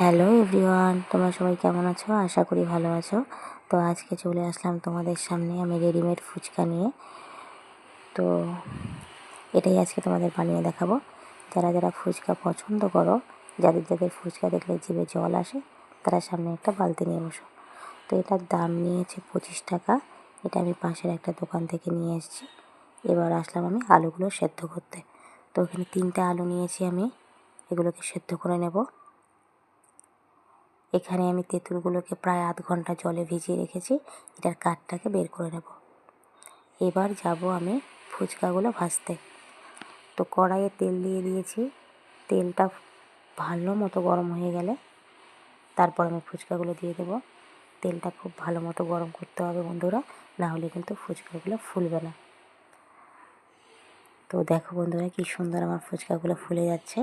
Hello everyone, তোমরা সবাই কেমন আছো? আশা করি ভালো আছো। তো আজকে চলে আসলাম তোমাদের সামনে আমি রেডিমেড ফুচকা নিয়ে। তো এটাই আজকে তোমাদের বানিয়ে দেখাবো। যারা যারা ফুচকা পছন্দ করো, যাদের যাদের ফুচকা দেখলে জিভে জল আসে, তারা সামনে একটা বালতি নিয়ে বসো। তো এটার দাম নিয়েছে 25 টাকা। এটা আমি পাশের একটা দোকান থেকে নিয়ে এসেছি। এবার আসলাম আমি আলুগুলো সেদ্ধ করতে। তো এখানে 3টে আলু নিয়েছি আমি, এগুলোকে সেদ্ধ করে নেব। এখানে আমি তেঁতুলগুলোকে প্রায় আধ ঘন্টা জলে ভিজিয়ে রেখেছি। এটার কাঠটাকে বের করে নেব। এবার যাব আমি ফুচকাগুলো ভাজতে। তো কড়াইয়ে তেল দিয়ে দিয়েছি। তেলটা ভালো মতো গরম হয়ে গেলে তারপর আমি ফুচকাগুলো দিয়ে দেবো। তেলটা খুব ভালো মতো গরম করতে হবে বন্ধুরা, না হলে কিন্তু ফুচকাগুলো ফুলবে না। তো দেখো বন্ধুরা, কি সুন্দর আমার ফুচকাগুলো ফুলে যাচ্ছে।